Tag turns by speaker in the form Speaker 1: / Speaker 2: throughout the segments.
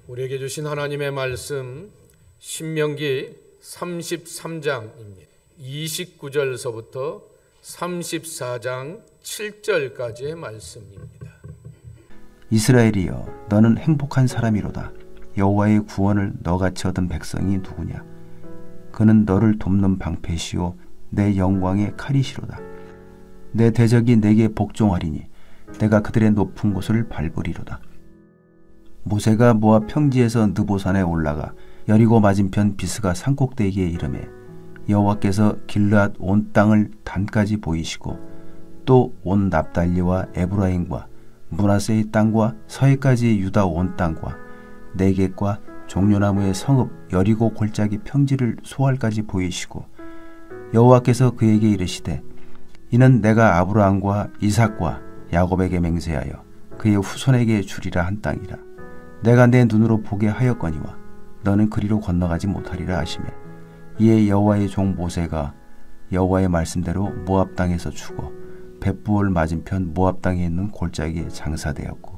Speaker 1: 우리에게 주신 하나님의 말씀 신명기 33장입니다. 29절서부터 34장 7절까지의 말씀입니다.
Speaker 2: 이스라엘이여, 너는 행복한 사람이로다. 여호와의 구원을 너같이 얻은 백성이 누구냐? 그는 너를 돕는 방패시오 내 영광의 칼이시로다. 내 대적이 내게 복종하리니 내가 그들의 높은 곳을 밟으리로다. 모세가 모압 평지에서 느보산에 올라가 여리고 맞은편 비스가 산꼭대기에 이르매 여호와께서 길르앗 온 땅을 단까지 보이시고 또 온 납달리와 에브라임과 므낫세의 땅과 서해까지 유다 온 땅과 네겝과 종려나무의 성읍 여리고 골짜기 평지를 소알까지 보이시고 여호와께서 그에게 이르시되 이는 내가 아브라함과 이삭과 야곱에게 맹세하여 그의 후손에게 주리라 한 땅이라. 내가 내 눈으로 보게 하였거니와 너는 그리로 건너가지 못하리라 하시매 이에 여호와의 종 모세가 여호와의 말씀대로 모압 땅에서 죽어 벳부올 맞은편 모압 땅에 있는 골짜기에 장사되었고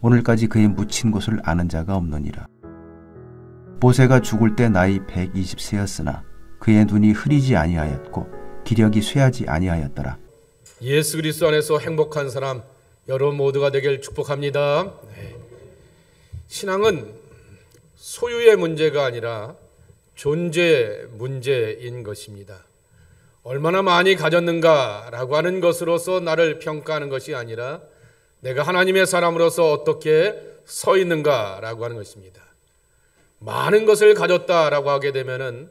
Speaker 2: 오늘까지 그의 묻힌 곳을 아는 자가 없느니라. 모세가 죽을 때 나이 120세였으나 그의 눈이 흐리지 아니하였고 기력이 쇠하지 아니하였더라.
Speaker 1: 예수 그리스도 안에서 행복한 사람 여러분 모두가 되길 축복합니다. 신앙은 소유의 문제가 아니라 존재 문제인 것입니다. 얼마나 많이 가졌는가라고 하는 것으로서 나를 평가하는 것이 아니라 내가 하나님의 사람으로서 어떻게 서 있는가라고 하는 것입니다. 많은 것을 가졌다라고 하게 되면은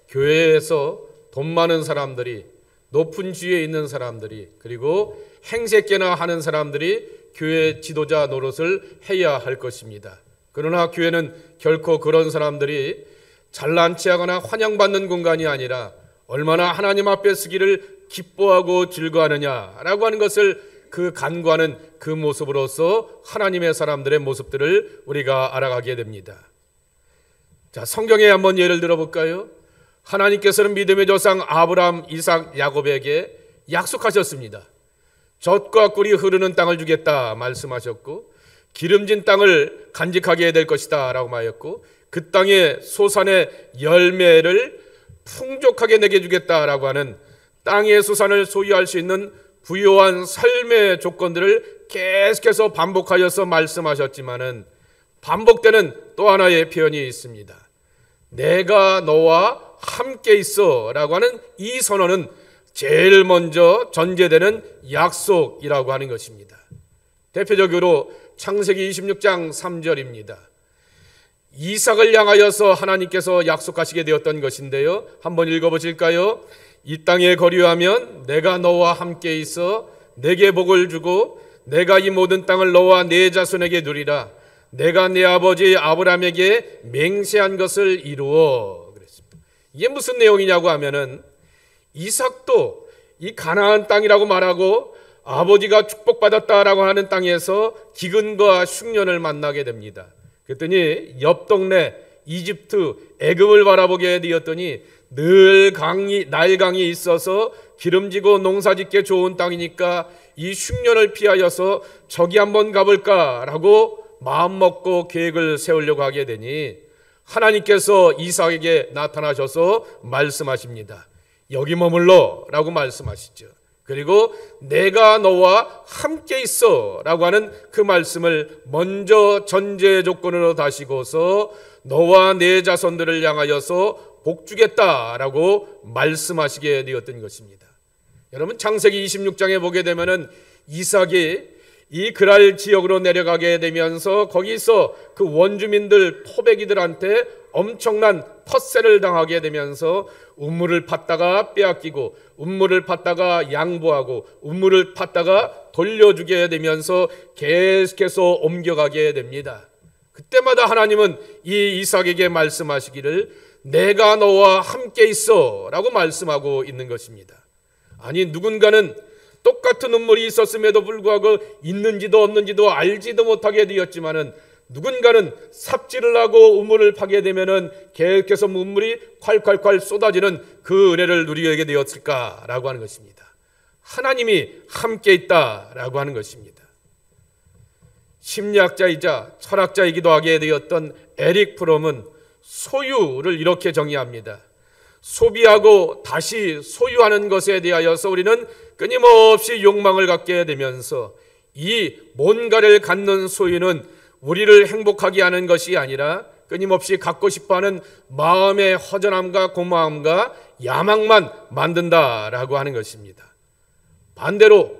Speaker 1: 교회에서 돈 많은 사람들이, 높은 지위에 있는 사람들이, 그리고 행세께나 하는 사람들이 교회 지도자 노릇을 해야 할 것입니다. 그러나 교회는 결코 그런 사람들이 잘난 체하거나 환영받는 공간이 아니라 얼마나 하나님 앞에 서기를 기뻐하고 즐거워하느냐라고 하는 것을 그 간구하는 그 모습으로서 하나님의 사람들의 모습들을 우리가 알아가게 됩니다. 자, 성경에 한번 예를 들어볼까요? 하나님께서는 믿음의 조상 아브라함, 이삭, 야곱에게 약속하셨습니다. 젖과 꿀이 흐르는 땅을 주겠다 말씀하셨고 기름진 땅을 간직하게 될 것이다 라고 하였고 그 땅의 소산의 열매를 풍족하게 내게 주겠다라고 하는 땅의 소산을 소유할 수 있는 부유한 삶의 조건들을 계속해서 반복하여서 말씀하셨지만은 반복되는 또 하나의 표현이 있습니다. 내가 너와 함께 있어 라고 하는 이 선언은 제일 먼저 전제되는 약속이라고 하는 것입니다. 대표적으로 창세기 26장 3절입니다. 이삭을 향하여서 하나님께서 약속하시게 되었던 것인데요. 한번 읽어보실까요? 이 땅에 거류하면 내가 너와 함께 있어 내게 복을 주고 내가 이 모든 땅을 너와 네 자손에게 누리라. 내가 내 아버지 아브라함에게 맹세한 것을 이루어. 그랬습니다. 이게 무슨 내용이냐고 하면은 이삭도 이 가나안 땅이라고 말하고 아버지가 축복받았다라고 하는 땅에서 기근과 흉년을 만나게 됩니다. 그랬더니 옆 동네 이집트 애굽을 바라보게 되었더니 늘 날강이 있어서 기름지고 농사짓기 좋은 땅이니까 이 흉년을 피하여서 저기 한번 가볼까라고 마음먹고 계획을 세우려고 하게 되니 하나님께서 이삭에게 나타나셔서 말씀하십니다. 여기 머물러 라고 말씀하시죠. 그리고 내가 너와 함께 있어 라고 하는 그 말씀을 먼저 전제 조건으로 다시고서 너와 내 자손들을 향하여서 복주겠다라고 말씀하시게 되었던 것입니다. 여러분 창세기 26장에 보게 되면은 이삭이 이 그랄 지역으로 내려가게 되면서 거기서 그 원주민들 토백이들한테 엄청난 텃세를 당하게 되면서 우물을 팠다가 빼앗기고 우물을 팠다가 양보하고 우물을 팠다가 돌려주게 되면서 계속해서 옮겨가게 됩니다. 그때마다 하나님은 이 이삭에게 말씀하시기를 내가 너와 함께 있어 라고 말씀하고 있는 것입니다. 아니 누군가는 똑같은 우물이 있었음에도 불구하고 있는지도 없는지도 알지도 못하게 되었지만은 누군가는 삽질을 하고 우물을 파게 되면은 계속해서 우물이 콸콸콸 쏟아지는 그 은혜를 누리게 되었을까라고 하는 것입니다. 하나님이 함께 있다라고 하는 것입니다. 심리학자이자 철학자이기도 하게 되었던 에릭 프롬은 소유를 이렇게 정의합니다. 소비하고 다시 소유하는 것에 대하여서 우리는 끊임없이 욕망을 갖게 되면서 이 뭔가를 갖는 소유는 우리를 행복하게 하는 것이 아니라 끊임없이 갖고 싶어하는 마음의 허전함과 고마움과 야망만 만든다라고 하는 것입니다. 반대로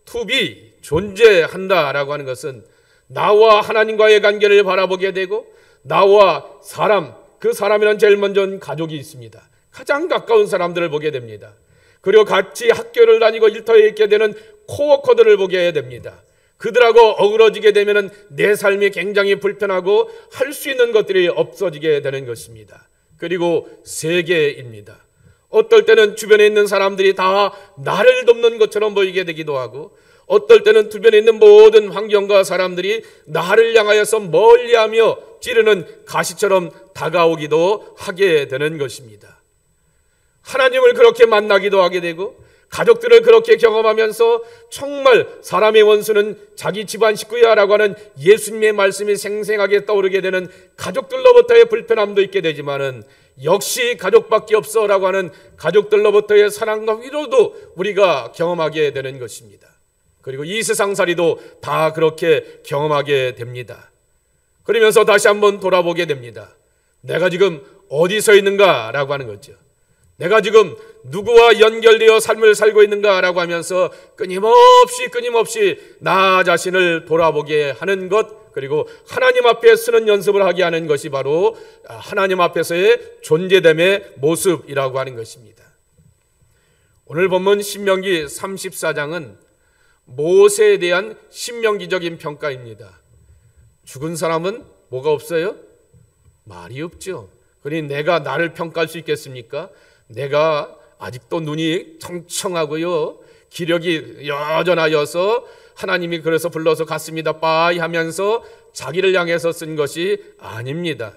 Speaker 1: to be, 존재한다라고 하는 것은 나와 하나님과의 관계를 바라보게 되고 나와 사람, 그 사람이란 제일 먼저는 가족이 있습니다. 가장 가까운 사람들을 보게 됩니다. 그리고 같이 학교를 다니고 일터에 있게 되는 코워커들을 보게 됩니다. 그들하고 어우러지게 되면 내 삶이 굉장히 불편하고 할 수 있는 것들이 없어지게 되는 것입니다. 그리고 세계입니다. 어떨 때는 주변에 있는 사람들이 다 나를 돕는 것처럼 보이게 되기도 하고 어떨 때는 주변에 있는 모든 환경과 사람들이 나를 향하여서 멀리하며 찌르는 가시처럼 다가오기도 하게 되는 것입니다. 하나님을 그렇게 만나기도 하게 되고 가족들을 그렇게 경험하면서 정말 사람의 원수는 자기 집안 식구야 라고 하는 예수님의 말씀이 생생하게 떠오르게 되는 가족들로부터의 불편함도 있게 되지만은 역시 가족밖에 없어 라고 하는 가족들로부터의 사랑과 위로도 우리가 경험하게 되는 것입니다. 그리고 이 세상살이도 다 그렇게 경험하게 됩니다. 그러면서 다시 한번 돌아보게 됩니다. 내가 지금 어디 서 있는가 라고 하는 거죠. 내가 지금 누구와 연결되어 삶을 살고 있는가라고 하면서 끊임없이 나 자신을 돌아보게 하는 것, 그리고 하나님 앞에 서는 연습을 하게 하는 것이 바로 하나님 앞에서의 존재됨의 모습이라고 하는 것입니다. 오늘 본문 신명기 34장은 모세에 대한 신명기적인 평가입니다. 죽은 사람은 뭐가 없어요? 말이 없죠. 그러니 내가 나를 평가할 수 있겠습니까? 내가 아직도 눈이 청청하고요, 기력이 여전하여서 하나님이 그래서 불러서 갔습니다 빠이 하면서 자기를 향해서 쓴 것이 아닙니다.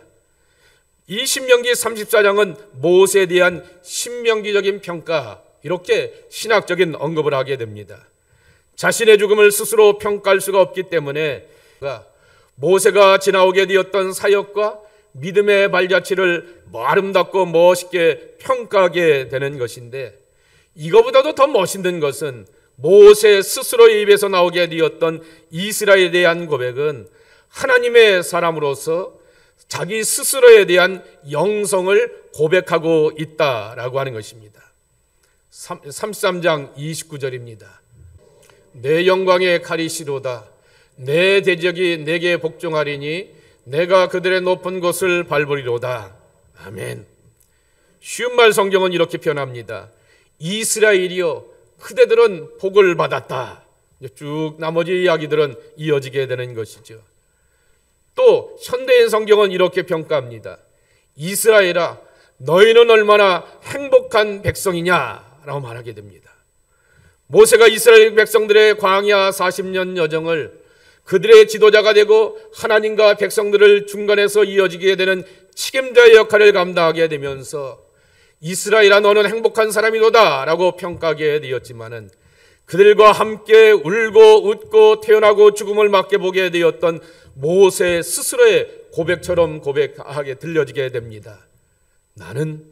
Speaker 1: 이 신명기 34장은 모세에 대한 신명기적인 평가, 이렇게 신학적인 언급을 하게 됩니다. 자신의 죽음을 스스로 평가할 수가 없기 때문에 모세가 지나오게 되었던 사역과 믿음의 발자취를 아름답고 멋있게 평가하게 되는 것인데, 이거보다도 더 멋있는 것은 모세 스스로의 입에서 나오게 되었던 이스라엘에 대한 고백은 하나님의 사람으로서 자기 스스로에 대한 영성을 고백하고 있다라고 하는 것입니다. 33장 29절입니다. 내 영광의 칼이시로다. 내 대적이 내게 복종하리니 내가 그들의 높은 곳을 밟으리로다. 아멘. 쉬운 말 성경은 이렇게 표현합니다. 이스라엘이여, 그대들은 복을 받았다. 쭉 나머지 이야기들은 이어지게 되는 것이죠. 또 현대인 성경은 이렇게 평가합니다. 이스라엘아, 너희는 얼마나 행복한 백성이냐라고 말하게 됩니다. 모세가 이스라엘 백성들의 광야 40년 여정을 그들의 지도자가 되고 하나님과 백성들을 중간에서 이어지게 되는 책임자의 역할을 감당하게 되면서 이스라엘아, 너는 행복한 사람이로다 라고 평가하게 되었지만은 그들과 함께 울고 웃고 태어나고 죽음을 맞게 보게 되었던 모세 스스로의 고백처럼 고백하게 들려지게 됩니다. 나는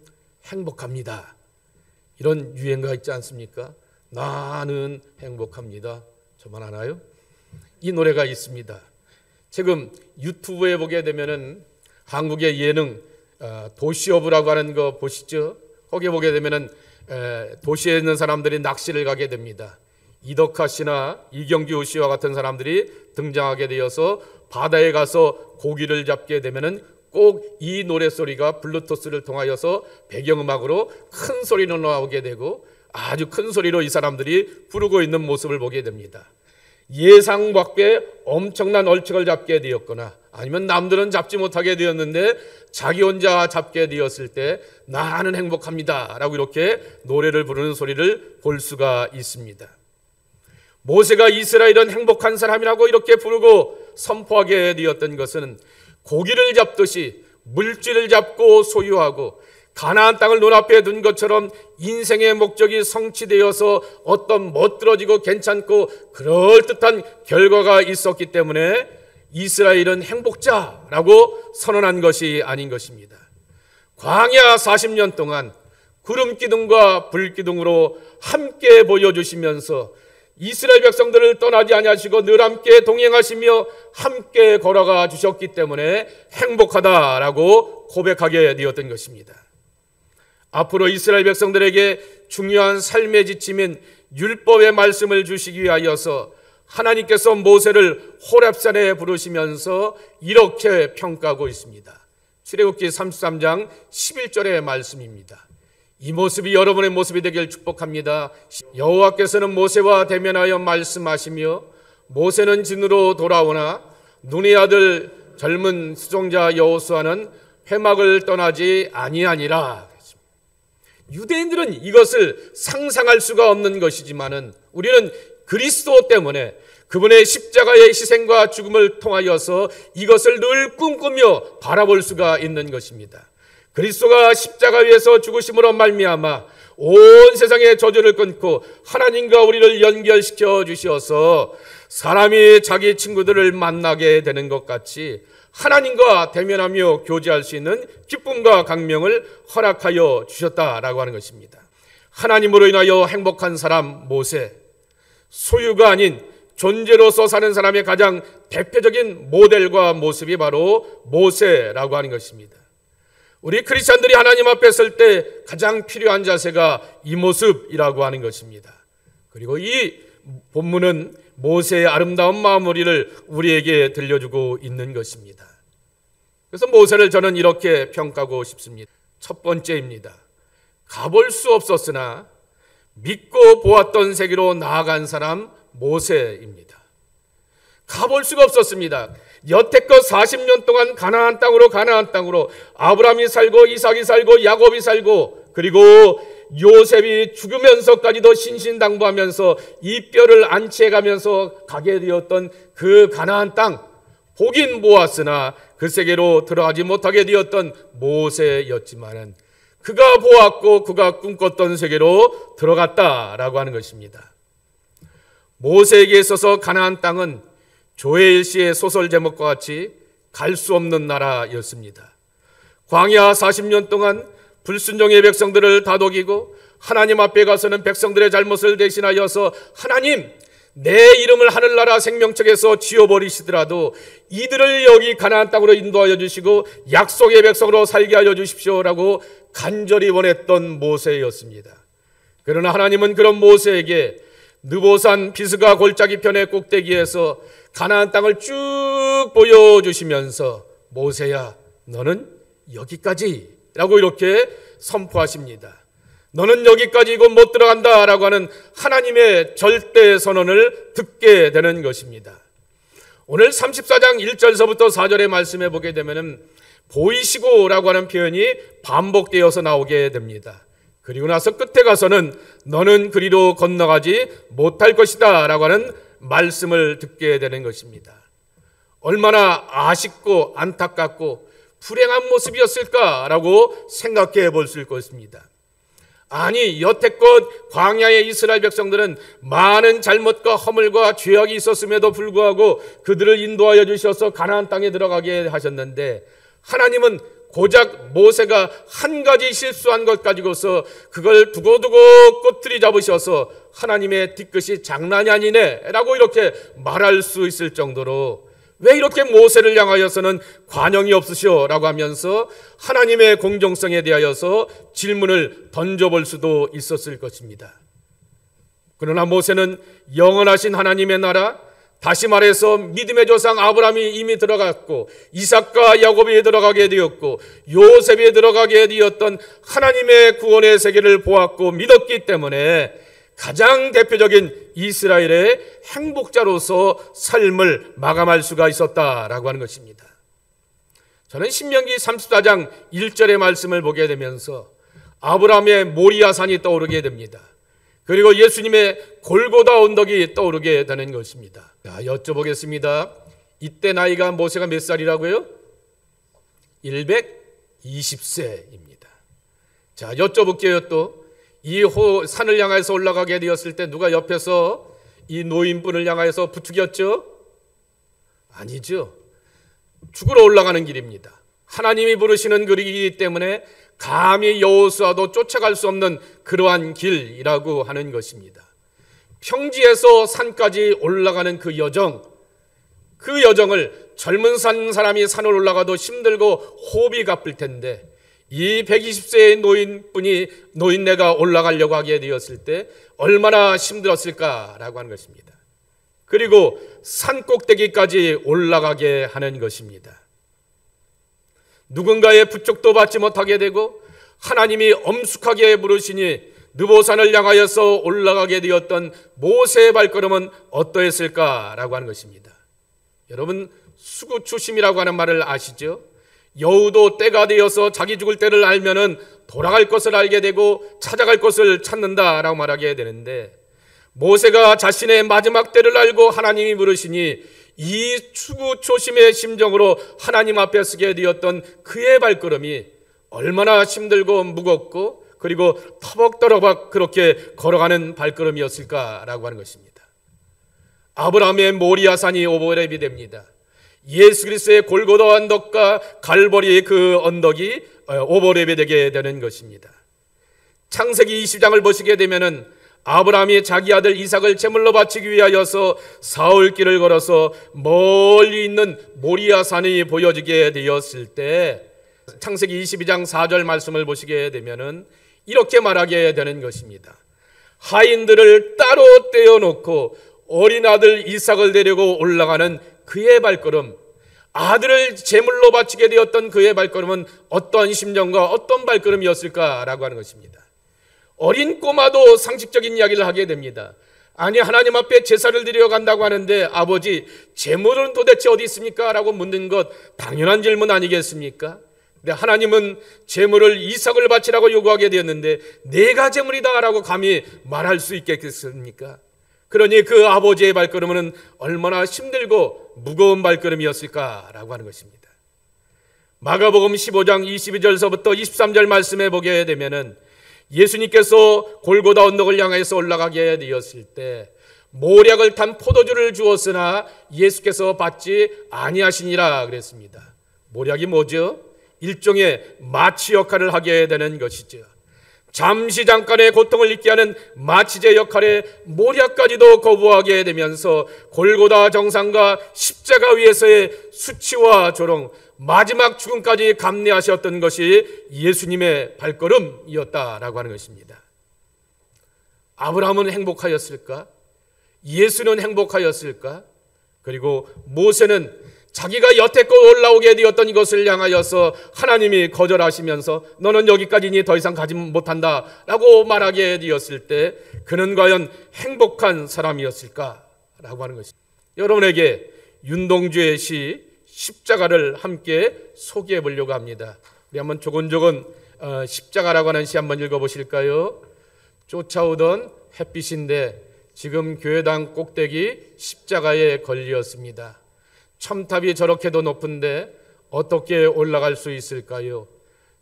Speaker 1: 행복합니다. 이런 유행가 있지 않습니까? 나는 행복합니다. 저만 아나요? 이 노래가 있습니다. 지금 유튜브에 보게 되면은 한국의 예능 도시어부라고 하는 거 보시죠? 거기에 보게 되면은 도시에 있는 사람들이 낚시를 가게 됩니다. 이덕화 씨나 이경규 씨와 같은 사람들이 등장하게 되어서 바다에 가서 고기를 잡게 되면은 꼭 이 노래소리가 블루투스를 통하여서 배경음악으로 큰 소리로 나오게 되고 아주 큰 소리로 이 사람들이 부르고 있는 모습을 보게 됩니다. 예상 밖에 엄청난 얼척을 잡게 되었거나 아니면 남들은 잡지 못하게 되었는데 자기 혼자 잡게 되었을 때 나는 행복합니다 라고 이렇게 노래를 부르는 소리를 볼 수가 있습니다. 모세가 이스라엘은 행복한 사람이라고 이렇게 부르고 선포하게 되었던 것은 고기를 잡듯이 물질을 잡고 소유하고 가나안 땅을 눈앞에 둔 것처럼 인생의 목적이 성취되어서 어떤 멋들어지고 괜찮고 그럴듯한 결과가 있었기 때문에 이스라엘은 행복자라고 선언한 것이 아닌 것입니다. 광야 40년 동안 구름 기둥과 불 기둥으로 함께 보여주시면서 이스라엘 백성들을 떠나지 아니하시고 늘 함께 동행하시며 함께 걸어가 주셨기 때문에 행복하다라고 고백하게 되었던 것입니다. 앞으로 이스라엘 백성들에게 중요한 삶의 지침인 율법의 말씀을 주시기 위하여서 하나님께서 모세를 호렙산에 부르시면서 이렇게 평가하고 있습니다. 출애굽기 33장 11절의 말씀입니다. 이 모습이 여러분의 모습이 되길 축복합니다. 여호와께서는 모세와 대면하여 말씀하시며 모세는 진으로 돌아오나 눈의 아들 젊은 수종자 여호수아는 회막을 떠나지 아니하니라. 유대인들은 이것을 상상할 수가 없는 것이지만은 우리는 그리스도 때문에 그분의 십자가의 희생과 죽음을 통하여서 이것을 늘 꿈꾸며 바라볼 수가 있는 것입니다. 그리스도가 십자가 위에서 죽으심으로 말미암아 온 세상의 저주를 끊고 하나님과 우리를 연결시켜 주셔서 사람이 자기 친구들을 만나게 되는 것 같이 하나님과 대면하며 교제할 수 있는 기쁨과 강명을 허락하여 주셨다라고 하는 것입니다. 하나님으로 인하여 행복한 사람 모세, 소유가 아닌 존재로서 사는 사람의 가장 대표적인 모델과 모습이 바로 모세라고 하는 것입니다. 우리 크리스찬들이 하나님 앞에 설 때 가장 필요한 자세가 이 모습이라고 하는 것입니다. 그리고 이 본문은 모세의 아름다운 마무리를 우리에게 들려주고 있는 것입니다. 그래서 모세를 저는 이렇게 평가하고 싶습니다. 첫 번째입니다. 가볼 수 없었으나 믿고 보았던 세계로 나아간 사람 모세입니다. 가볼 수가 없었습니다. 여태껏 40년 동안 가나안 땅으로 아브라함이 살고 이삭이 살고 야곱이 살고 그리고 요셉이 죽으면서까지도 신신당부하면서 이 뼈를 안치해가면서 가게 되었던 그 가나안 땅, 보긴 보았으나 그 세계로 들어가지 못하게 되었던 모세였지만은 그가 보았고 그가 꿈꿨던 세계로 들어갔다라고 하는 것입니다. 모세에게 있어서 가나안 땅은 조혜일 씨의 소설 제목과 같이 갈 수 없는 나라였습니다. 광야 40년 동안 불순종의 백성들을 다독이고 하나님 앞에 가서는 백성들의 잘못을 대신하여서 하나님, 내 이름을 하늘나라 생명책에서 지워버리시더라도 이들을 여기 가나안 땅으로 인도하여 주시고 약속의 백성으로 살게 하여 주십시오라고 간절히 원했던 모세였습니다. 그러나 하나님은 그런 모세에게 느보산 비스가 골짜기 편의 꼭대기에서 가나안 땅을 쭉 보여주시면서 모세야, 너는 여기까지라고 이렇게 선포하십니다. 너는 여기까지고 못 들어간다라고 하는 하나님의 절대 선언을 듣게 되는 것입니다. 오늘 34장 1절서부터 4절의 말씀에 보게 되면은 보이시고라고 하는 표현이 반복되어서 나오게 됩니다. 그리고 나서 끝에 가서는 너는 그리로 건너가지 못할 것이다 라고 하는 말씀을 듣게 되는 것입니다. 얼마나 아쉽고 안타깝고 불행한 모습이었을까라고 생각해 볼 수 있습니다. 아니, 여태껏 광야의 이스라엘 백성들은 많은 잘못과 허물과 죄악이 있었음에도 불구하고 그들을 인도하여 주셔서 가나안 땅에 들어가게 하셨는데 하나님은 고작 모세가 한 가지 실수한 것 가지고서 그걸 두고두고 꼬투리 잡으셔서 하나님의 뒤끝이 장난이 아니네 라고 이렇게 말할 수 있을 정도로 왜 이렇게 모세를 향하여서는 관용이 없으시오 라고 하면서 하나님의 공정성에 대하여서 질문을 던져볼 수도 있었을 것입니다. 그러나 모세는 영원하신 하나님의 나라, 다시 말해서 믿음의 조상 아브라함이 이미 들어갔고 이삭과 야곱이 들어가게 되었고 요셉이 들어가게 되었던 하나님의 구원의 세계를 보았고 믿었기 때문에 가장 대표적인 이스라엘의 행복자로서 삶을 마감할 수가 있었다라고 하는 것입니다. 저는 신명기 34장 1절의 말씀을 보게 되면서 아브라함의 모리아산이 떠오르게 됩니다. 그리고 예수님의 골고다 언덕이 떠오르게 되는 것입니다. 자, 여쭤보겠습니다. 이때 나이가 모세가 몇 살이라고요? 120세입니다. 자, 여쭤볼게요. 또 이 산을 향해서 올라가게 되었을 때 누가 옆에서 이 노인분을 향해서 부추겼죠? 아니죠. 죽으러 올라가는 길입니다. 하나님이 부르시는 길이기 때문에 감히 여호수아도 쫓아갈 수 없는 그러한 길이라고 하는 것입니다. 평지에서 산까지 올라가는 그 여정을 젊은 사람이 산을 올라가도 힘들고 호흡이 가쁠 텐데, 이 120세의 노인네가 올라가려고 하게 되었을 때 얼마나 힘들었을까라고 하는 것입니다. 그리고 산 꼭대기까지 올라가게 하는 것입니다. 누군가의 부축도 받지 못하게 되고 하나님이 엄숙하게 부르시니 느보산을 향하여서 올라가게 되었던 모세의 발걸음은 어떠했을까라고 하는 것입니다. 여러분, 수구추심이라고 하는 말을 아시죠? 여우도 때가 되어서 자기 죽을 때를 알면은 돌아갈 것을 알게 되고 찾아갈 것을 찾는다라고 말하게 되는데, 모세가 자신의 마지막 때를 알고 하나님이 부르시니 이 추구초심의 심정으로 하나님 앞에 서게 되었던 그의 발걸음이 얼마나 힘들고 무겁고 그리고 터벅터벅 그렇게 걸어가는 발걸음이었을까라고 하는 것입니다. 아브라함의 모리아산이 오보렙이 됩니다. 예수 그리스도의 골고다 언덕과 갈보리의 그 언덕이 오보렙이 되게 되는 것입니다. 창세기 20장을 보시게 되면은 아브라함이 자기 아들 이삭을 제물로 바치기 위하여서 사흘길을 걸어서 멀리 있는 모리아산이 보여지게 되었을 때, 창세기 22장 4절 말씀을 보시게 되면은 이렇게 말하게 되는 것입니다. 하인들을 따로 떼어놓고 어린 아들 이삭을 데리고 올라가는 그의 발걸음, 아들을 제물로 바치게 되었던 그의 발걸음은 어떤 심정과 어떤 발걸음이었을까라고 하는 것입니다. 어린 꼬마도 상식적인 이야기를 하게 됩니다. 아니, 하나님 앞에 제사를 드려 간다고 하는데 아버지, 제물은 도대체 어디 있습니까? 라고 묻는 것 당연한 질문 아니겠습니까? 근데 하나님은 제물을 이삭을 바치라고 요구하게 되었는데 내가 제물이다 라고 감히 말할 수 있겠습니까? 그러니 그 아버지의 발걸음은 얼마나 힘들고 무거운 발걸음이었을까라고 하는 것입니다. 마가복음 15장 22절서부터 23절 말씀에 보게 되면은 예수님께서 골고다 언덕을 향해서 올라가게 되었을 때 모략을 탄 포도주를 주었으나 예수께서 받지 아니하시니라 그랬습니다. 모략이 뭐죠? 일종의 마취 역할을 하게 되는 것이죠. 잠시 잠깐의 고통을 잊게 하는 마취제 역할의 모략까지도 거부하게 되면서 골고다 정상과 십자가 위에서의 수치와 조롱, 마지막 죽음까지 감내하셨던 것이 예수님의 발걸음이었다라고 하는 것입니다. 아브라함은 행복하였을까? 예수는 행복하였을까? 그리고 모세는 자기가 여태껏 올라오게 되었던 이것을 향하여서 하나님이 거절하시면서 너는 여기까지니 더 이상 가지 못한다 라고 말하게 되었을 때 그는 과연 행복한 사람이었을까라고 하는 것입니다. 여러분에게 윤동주의 시 십자가를 함께 소개해 보려고 합니다. 우리 한번 조곤조곤 십자가라고 하는 시 한번 읽어보실까요? 쫓아오던 햇빛인데 지금 교회당 꼭대기 십자가에 걸렸습니다. 첨탑이 저렇게도 높은데 어떻게 올라갈 수 있을까요?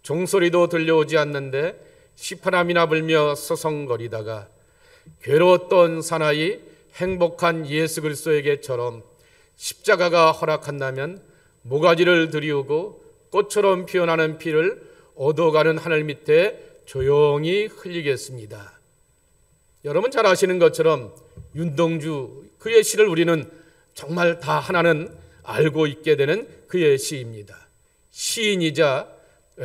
Speaker 1: 종소리도 들려오지 않는데 시파람이나 불며 서성거리다가 괴로웠던 사나이 행복한 예수 그리스도에게처럼 십자가가 허락한다면 모가지를 들이우고 꽃처럼 피어나는 피를 얻어가는 하늘 밑에 조용히 흘리겠습니다. 여러분 잘 아시는 것처럼 윤동주 그의 시를 우리는 정말 다 하나는 알고 있게 되는 그의 시입니다. 시인이자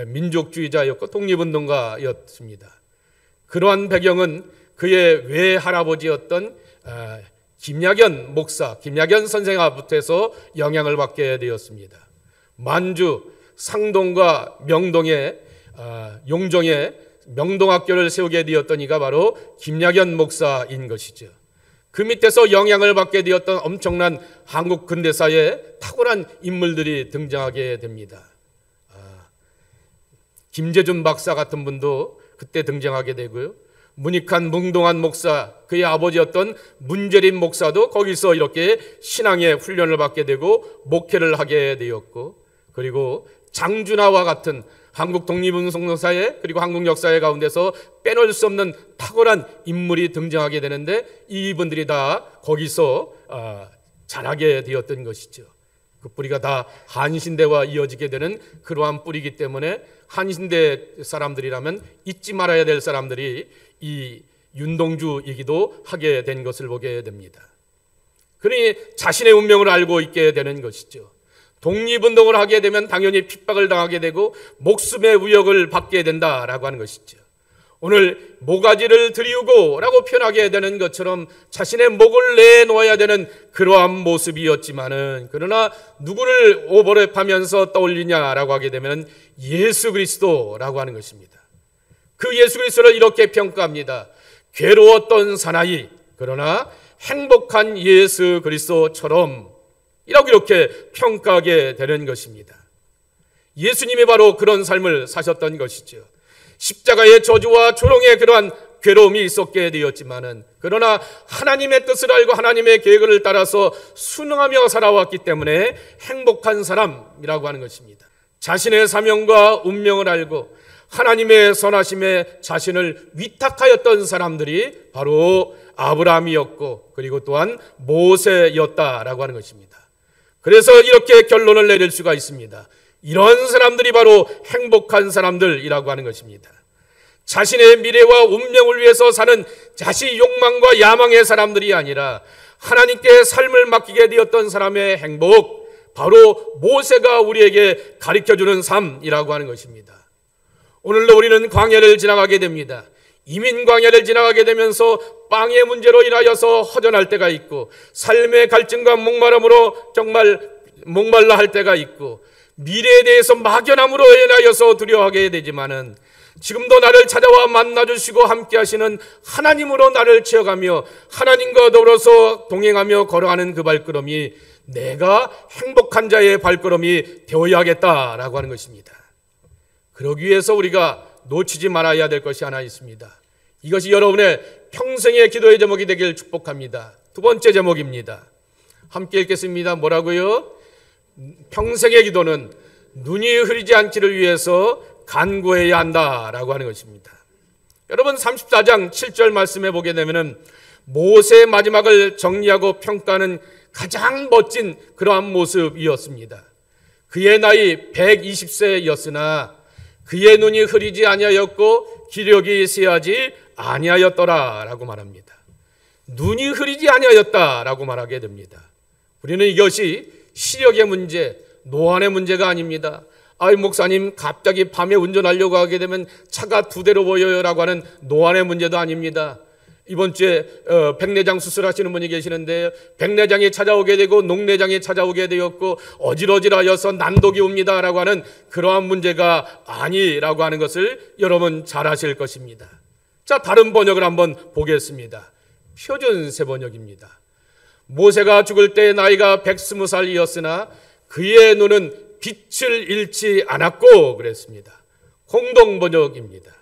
Speaker 1: 민족주의자였고 독립운동가였습니다. 그러한 배경은 그의 외할아버지였던 김야견 목사, 김야견 선생으로부터 영향을 받게 되었습니다. 만주 상동과 명동에 용정에 명동학교를 세우게 되었던 이가 바로 김야견 목사인 것이죠. 그 밑에서 영향을 받게 되었던 엄청난 한국 근대사에 탁월한 인물들이 등장하게 됩니다. 김재준 박사 같은 분도 그때 등장하게 되고요. 문익한 뭉동한 목사, 그의 아버지였던 문재림 목사도 거기서 이렇게 신앙의 훈련을 받게 되고 목회를 하게 되었고, 그리고 장준하와 같은 한국 독립운동사에 그리고 한국 역사의 가운데서 빼놓을 수 없는 탁월한 인물이 등장하게 되는데 이분들이 다 거기서 자라게 되었던 것이죠. 그 뿌리가 다 한신대와 이어지게 되는 그러한 뿌리이기 때문에 한신대 사람들이라면 잊지 말아야 될 사람들이 이 윤동주이기도 하게 된 것을 보게 됩니다. 그러니 자신의 운명을 알고 있게 되는 것이죠. 독립운동을 하게 되면 당연히 핍박을 당하게 되고 목숨의 위협을 받게 된다라고 하는 것이죠. 오늘 모가지를 들이우고 라고 표현하게 되는 것처럼 자신의 목을 내놓아야 되는 그러한 모습이었지만은, 그러나 누구를 오버랩하면서 떠올리냐라고 하게 되면 예수 그리스도라고 하는 것입니다. 그 예수 그리스도를 이렇게 평가합니다. 괴로웠던 사나이, 그러나 행복한 예수 그리스도처럼 이라고 이렇게 평가하게 되는 것입니다. 예수님이 바로 그런 삶을 사셨던 것이죠. 십자가의 저주와 조롱의 그러한 괴로움이 있었게 되었지만은, 그러나 하나님의 뜻을 알고 하나님의 계획을 따라서 순응하며 살아왔기 때문에 행복한 사람이라고 하는 것입니다. 자신의 사명과 운명을 알고 하나님의 선하심에 자신을 위탁하였던 사람들이 바로 아브라함이었고, 그리고 또한 모세였다라고 하는 것입니다. 그래서 이렇게 결론을 내릴 수가 있습니다. 이런 사람들이 바로 행복한 사람들이라고 하는 것입니다. 자신의 미래와 운명을 위해서 사는 자신의 욕망과 야망의 사람들이 아니라 하나님께 삶을 맡기게 되었던 사람의 행복, 바로 모세가 우리에게 가르쳐주는 삶이라고 하는 것입니다. 오늘도 우리는 광야를 지나가게 됩니다. 이민 광야를 지나가게 되면서 빵의 문제로 인하여서 허전할 때가 있고, 삶의 갈증과 목마름으로 정말 목말라 할 때가 있고, 미래에 대해서 막연함으로 인하여서 두려워하게 되지만은, 지금도 나를 찾아와 만나주시고 함께 하시는 하나님으로 나를 채워가며 하나님과 더불어서 동행하며 걸어가는 그 발걸음이 내가 행복한 자의 발걸음이 되어야겠다라고 하는 것입니다. 그러기 위해서 우리가 놓치지 말아야 될 것이 하나 있습니다. 이것이 여러분의 평생의 기도의 제목이 되길 축복합니다. 두 번째 제목입니다. 함께 읽겠습니다. 뭐라고요? 평생의 기도는 눈이 흐리지 않기를 위해서 간구해야 한다라고 하는 것입니다. 여러분, 34장 7절 말씀해 보게 되면은 모세의 마지막을 정리하고 평가하는 가장 멋진 그러한 모습이었습니다. 그의 나이 120세였으나 그의 눈이 흐리지 아니하였고 기력이 쇠하지 아니하였더라라고 말합니다. 눈이 흐리지 아니하였다라고 말하게 됩니다. 우리는 이것이 시력의 문제, 노안의 문제가 아닙니다. 아이 목사님, 갑자기 밤에 운전하려고 하게 되면 차가 두 대로 보여요라고 하는 노안의 문제도 아닙니다. 이번 주에 백내장 수술하시는 분이 계시는데 백내장이 찾아오게 되고 녹내장이 찾아오게 되었고 어질어질하여서 난독이 옵니다라고 하는 그러한 문제가 아니라고 하는 것을 여러분 잘 아실 것입니다. 자, 다른 번역을 한번 보겠습니다. 표준세 번역입니다. 모세가 죽을 때 나이가 120살이었으나 그의 눈은 빛을 잃지 않았고 그랬습니다. 공동 번역입니다.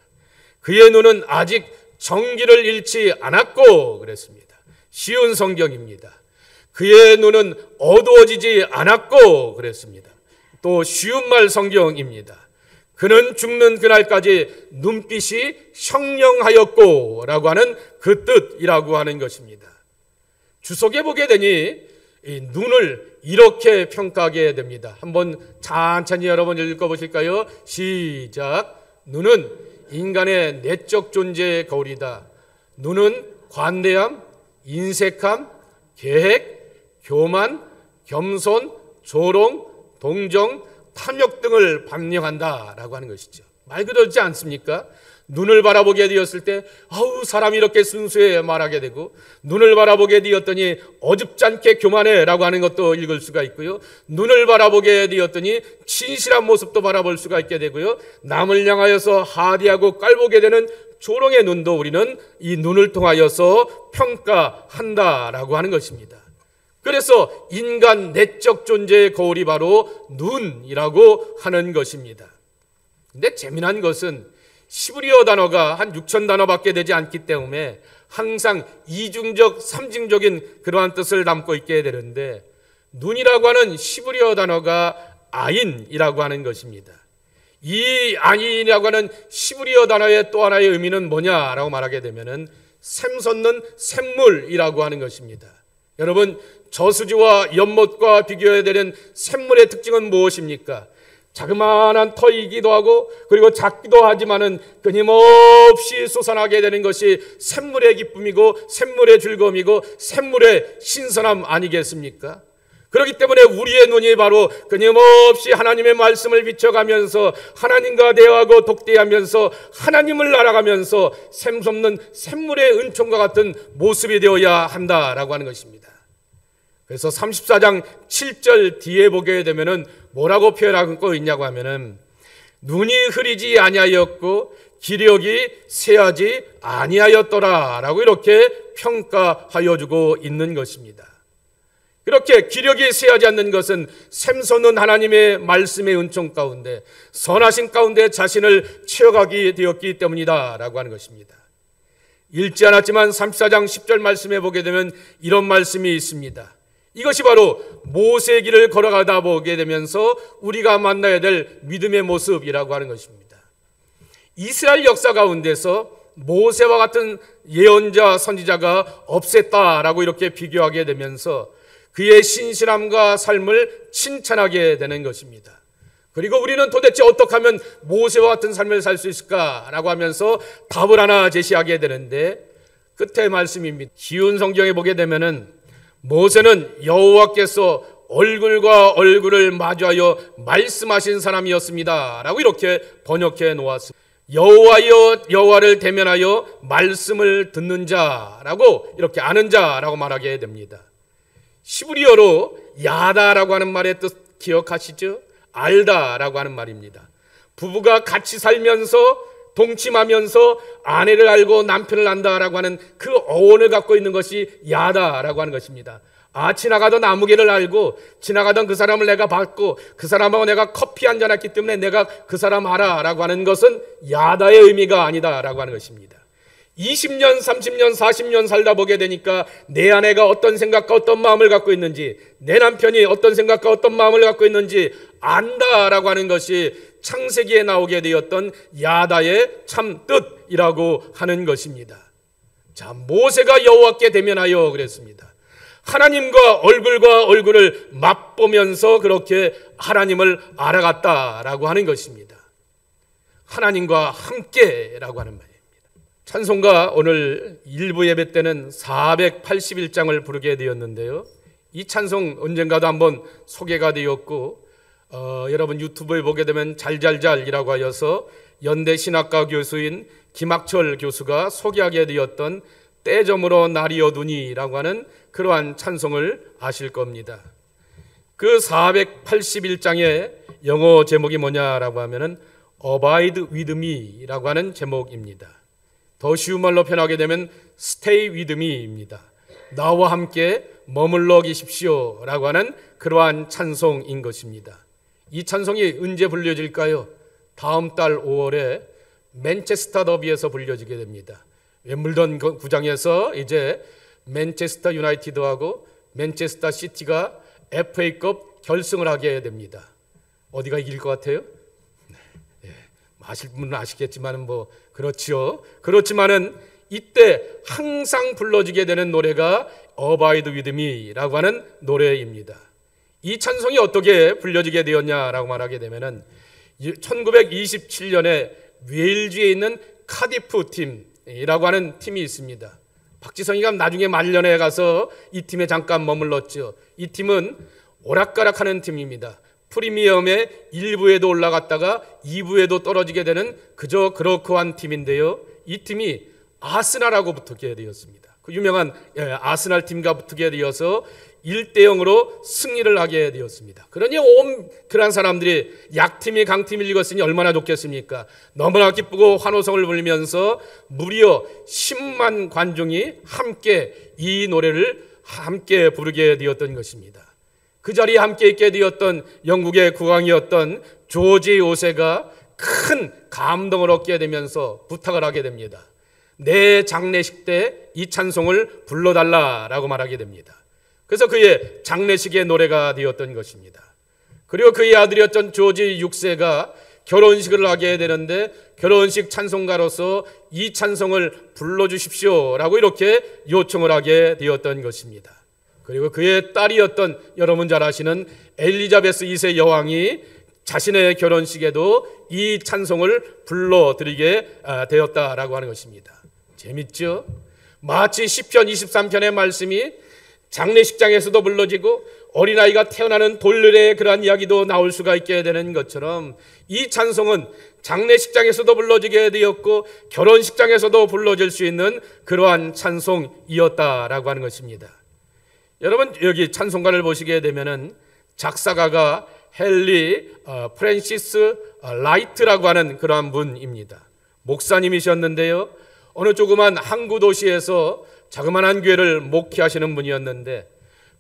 Speaker 1: 그의 눈은 아직 정기를 잃지 않았고 그랬습니다. 쉬운 성경입니다. 그의 눈은 어두워지지 않았고 그랬습니다. 또 쉬운 말 성경입니다. 그는 죽는 그날까지 눈빛이 형령하였고 라고 하는 그 뜻이라고 하는 것입니다. 주석에 보게 되니 이 눈을 이렇게 평가하게 됩니다. 한번 천천히 여러분 읽어보실까요? 시작. 눈은 인간의 내적 존재의 거울이다. 눈은 관대함, 인색함, 계획, 교만, 겸손, 조롱, 동정, 탐욕 등을 반영한다라고 하는 것이죠. 말 그렇지 않습니까? 눈을 바라보게 되었을 때 아우 사람이 이렇게 순수해 말하게 되고, 눈을 바라보게 되었더니 어줍지 않게 교만해라고 하는 것도 읽을 수가 있고요. 눈을 바라보게 되었더니 진실한 모습도 바라볼 수가 있게 되고요. 남을 향하여서 하대하고 깔보게 되는 조롱의 눈도 우리는 이 눈을 통하여서 평가한다라고 하는 것입니다. 그래서 인간 내적 존재의 거울이 바로 눈이라고 하는 것입니다. 근데 재미난 것은 히브리어 단어가 한 6천 단어밖에 되지 않기 때문에 항상 이중적, 삼중적인 그러한 뜻을 담고 있게 되는데, 눈이라고 하는 히브리어 단어가 아인이라고 하는 것입니다. 이 아인이라고 하는 히브리어 단어의 또 하나의 의미는 뭐냐라고 말하게 되면은 샘솟는 샘물이라고 하는 것입니다. 여러분, 저수지와 연못과 비교해야 되는 샘물의 특징은 무엇입니까? 자그마한 터이기도 하고 그리고 작기도 하지만은 끊임없이 솟아나게 되는 것이 샘물의 기쁨이고 샘물의 즐거움이고 샘물의 신선함 아니겠습니까? 그렇기 때문에 우리의 눈이 바로 끊임없이 하나님의 말씀을 비춰가면서 하나님과 대화하고 독대하면서 하나님을 알아가면서 샘솟는 샘물의 은총과 같은 모습이 되어야 한다라고 하는 것입니다. 그래서 34장 7절 뒤에 보게 되면은 뭐라고 표현하고 있냐고 하면은 눈이 흐리지 아니하였고 기력이 쇠하지 아니하였더라라고 이렇게 평가하여 주고 있는 것입니다. 이렇게 기력이 쇠하지 않는 것은 샘솟는 하나님의 말씀의 은총 가운데 선하신 가운데 자신을 채워가게 되었기 때문이다라고 하는 것입니다. 읽지 않았지만 34장 10절 말씀에 보게 되면 이런 말씀이 있습니다. 이것이 바로 모세의 길을 걸어가다 보게 되면서 우리가 만나야 될 믿음의 모습이라고 하는 것입니다. 이스라엘 역사 가운데서 모세와 같은 예언자 선지자가 없었다라고 이렇게 비교하게 되면서 그의 신실함과 삶을 칭찬하게 되는 것입니다. 그리고 우리는 도대체 어떻게 하면 모세와 같은 삶을 살 수 있을까라고 하면서 답을 하나 제시하게 되는데 끝에 말씀입니다. 쉬운 성경에 보게 되면은 모세는 여호와께서 얼굴과 얼굴을 마주하여 말씀하신 사람이었습니다 라고 이렇게 번역해 놓았습니다. 여호와여 여호와를 대면하여 말씀을 듣는 자라고 이렇게 아는 자라고 말하게 됩니다. 히브리어로 야다라고 하는 말의 뜻 기억하시죠? 알다라고 하는 말입니다. 부부가 같이 살면서 동침하면서 아내를 알고 남편을 안다라고 하는 그 어원을 갖고 있는 것이 야다라고 하는 것입니다. 지나가던 아무개를 알고 지나가던 그 사람을 내가 봤고 그 사람하고 내가 커피 한잔 했기 때문에 내가 그 사람 알아라고 하는 것은 야다의 의미가 아니다라고 하는 것입니다. 20년, 30년, 40년 살다 보게 되니까 내 아내가 어떤 생각과 어떤 마음을 갖고 있는지 내 남편이 어떤 생각과 어떤 마음을 갖고 있는지 안다라고 하는 것이 창세기에 나오게 되었던 야다의 참 뜻이라고 하는 것입니다. 자, 모세가 여호와께 대면하여 그랬습니다. 하나님과 얼굴을 맛보면서 그렇게 하나님을 알아갔다라고 하는 것입니다. 하나님과 함께라고 하는 말입니다. 찬송가 오늘 일부 예배 때는 481장을 부르게 되었는데요. 이 찬송 언젠가도 한번 소개가 되었고 여러분 유튜브에 보게 되면 잘잘잘이라고 하여서 연대 신학과 교수인 김학철 교수가 소개하게 되었던 때저물어 날이 어두니라고 하는 그러한 찬송을 아실 겁니다. 그 481장의 영어 제목이 뭐냐라고 하면은 Abide with me라고 하는 제목입니다. 더 쉬운 말로 표현하게 되면 Stay with me입니다. 나와 함께 머물러 계십시오 라고 하는 그러한 찬송인 것입니다. 이 찬송이 언제 불려질까요? 다음 달 5월에 맨체스터 더비에서 불려지게 됩니다. 웸블던 구장에서 이제 맨체스터 유나이티드하고 맨체스터 시티가 FA컵 결승을 하게 됩니다. 어디가 이길 것 같아요? 아실 분은 아시겠지만 그렇지요. 그렇지만은 이때 항상 불러지게 되는 노래가 Abide with me라고 하는 노래입니다. 이 찬송이 어떻게 불려지게 되었냐라고 말하게 되면은 1927년에 웨일즈에 있는 카디프 팀이라고 하는 팀이 있습니다. 박지성이가 나중에 말년에 가서 이 팀에 잠깐 머물렀죠. 이 팀은 오락가락하는 팀입니다. 프리미엄의 1부에도 올라갔다가 2부에도 떨어지게 되는 그저 그렇고 한 팀인데요. 이 팀이 아스날하고 붙게 되었습니다. 그 유명한 아스날 팀과 붙게 되어서 1대0으로 승리를 하게 되었습니다. 그러니 온 그런 사람들이 약팀이 강팀을 이겼으니 얼마나 좋겠습니까? 너무나 기쁘고 환호성을 불리면서 무려 10만 관중이 함께 이 노래를 함께 부르게 되었던 것입니다. 그 자리에 함께 있게 되었던 영국의 국왕이었던 조지 5세가 큰 감동을 얻게 되면서 부탁을 하게 됩니다. 내 장례식 때 이 찬송을 불러달라라고 말하게 됩니다. 그래서 그의 장례식의 노래가 되었던 것입니다. 그리고 그의 아들이었던 조지 6세가 결혼식을 하게 되는데 결혼식 찬송가로서 이 찬송을 불러주십시오라고 이렇게 요청을 하게 되었던 것입니다. 그리고 그의 딸이었던 여러분 잘 아시는 엘리자베스 2세 여왕이 자신의 결혼식에도 이 찬송을 불러드리게 되었다라고 하는 것입니다. 재밌죠? 마치 시편 23편의 말씀이 장례식장에서도 불러지고 어린아이가 태어나는 돌들의 그러한 이야기도 나올 수가 있게 되는 것처럼 이 찬송은 장례식장에서도 불러지게 되었고 결혼식장에서도 불러질 수 있는 그러한 찬송이었다라고 하는 것입니다. 여러분 여기 찬송가를 보시게 되면은 작사가가 헨리 프랜시스 라이트라고 하는 그러한 분입니다. 목사님이셨는데요. 어느 조그만 항구 도시에서 자그마한 교회를 목회하시는 분이었는데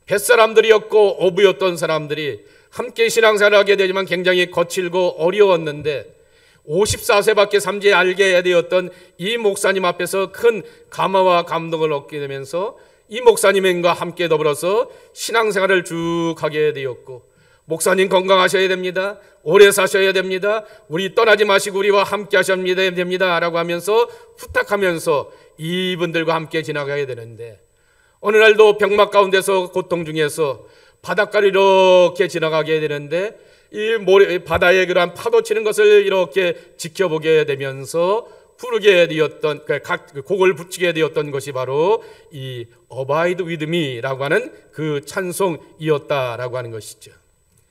Speaker 1: 뱃사람들이었고 어부였던 사람들이 함께 신앙생활을 하게 되지만 굉장히 거칠고 어려웠는데 54세밖에 삼지 알게 되었던 이 목사님 앞에서 큰 감화와 감동을 얻게 되면서 이 목사님과 함께 더불어서 신앙생활을 쭉 하게 되었고 목사님 건강하셔야 됩니다. 오래 사셔야 됩니다. 우리 떠나지 마시고 우리와 함께 하셔야 됩니다. 라고 하면서 부탁하면서 이분들과 함께 지나가게 되는데 어느 날도 병막 가운데서 고통 중에서 바닷가를 이렇게 지나가게 되는데 이 바다에 그러한 파도 치는 것을 이렇게 지켜보게 되면서 부르게 되었던 곡을 붙이게 되었던 것이 바로 이 Abide with me라고 하는 그 찬송이었다라고 하는 것이죠.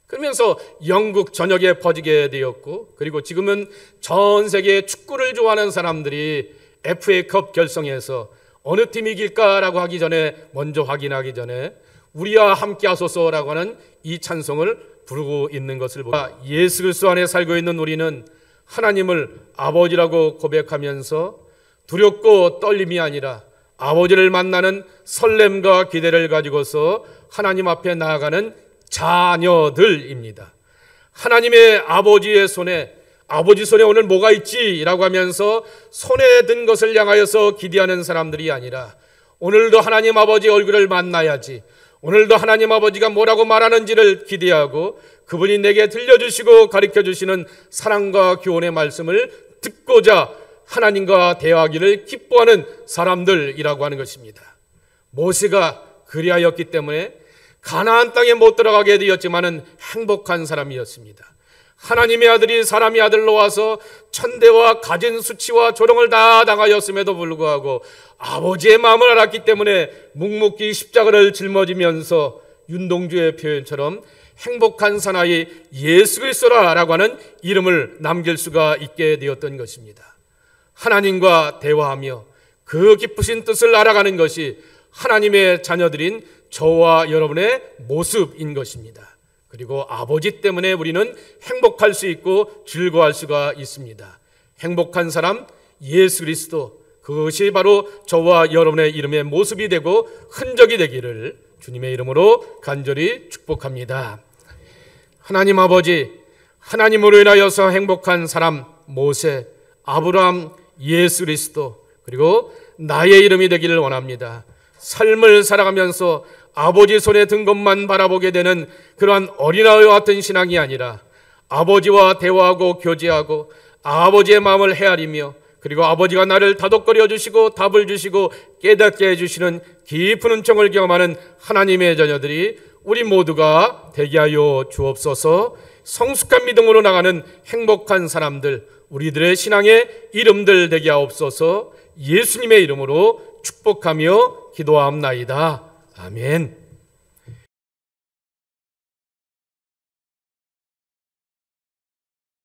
Speaker 1: 그러면서 영국 전역에 퍼지게 되었고 그리고 지금은 전 세계 축구를 좋아하는 사람들이 FA컵 결성에서 어느 팀이 이길까라고 하기 전에 먼저 확인하기 전에 우리와 함께 하소서라고 하는 이 찬송을 부르고 있는 것을 보아 예수 그리스도 안에 살고 있는 우리는 하나님을 아버지라고 고백하면서 두렵고 떨림이 아니라 아버지를 만나는 설렘과 기대를 가지고서 하나님 앞에 나아가는 자녀들입니다. 하나님의 아버지의 손에 아버지 손에 오늘 뭐가 있지? 라고 하면서 손에 든 것을 향하여서 기대하는 사람들이 아니라 오늘도 하나님 아버지 얼굴을 만나야지, 오늘도 하나님 아버지가 뭐라고 말하는지를 기대하고 그분이 내게 들려주시고 가르쳐주시는 사랑과 교훈의 말씀을 듣고자 하나님과 대화하기를 기뻐하는 사람들이라고 하는 것입니다. 모세가 그리하였기 때문에 가나안 땅에 못 들어가게 되었지만은 행복한 사람이었습니다. 하나님의 아들이 사람의 아들로 와서 천대와 가진 수치와 조롱을 다 당하였음에도 불구하고 아버지의 마음을 알았기 때문에 묵묵히 십자가를 짊어지면서 윤동주의 표현처럼 행복한 사나이 예수 그리스도라고 하는 이름을 남길 수가 있게 되었던 것입니다. 하나님과 대화하며 그 기쁘신 뜻을 알아가는 것이 하나님의 자녀들인 저와 여러분의 모습인 것입니다. 그리고 아버지 때문에 우리는 행복할 수 있고 즐거워할 수가 있습니다. 행복한 사람 예수 그리스도, 그것이 바로 저와 여러분의 이름의 모습이 되고 흔적이 되기를 주님의 이름으로 간절히 축복합니다. 하나님 아버지, 하나님으로 인하여서 행복한 사람 모세, 아브라함, 예수 그리스도, 그리고 나의 이름이 되기를 원합니다. 삶을 살아가면서 아버지 손에 든 것만 바라보게 되는 그러한 어린아이와 같은 신앙이 아니라 아버지와 대화하고 교제하고 아버지의 마음을 헤아리며 그리고 아버지가 나를 다독거려 주시고 답을 주시고 깨닫게 해주시는 깊은 은총을 경험하는 하나님의 자녀들이 우리 모두가 되게 하여 주옵소서. 성숙한 믿음으로 나가는 행복한 사람들, 우리들의 신앙의 이름들 되게 하옵소서. 예수님의 이름으로 축복하며 기도하옵나이다. 아멘.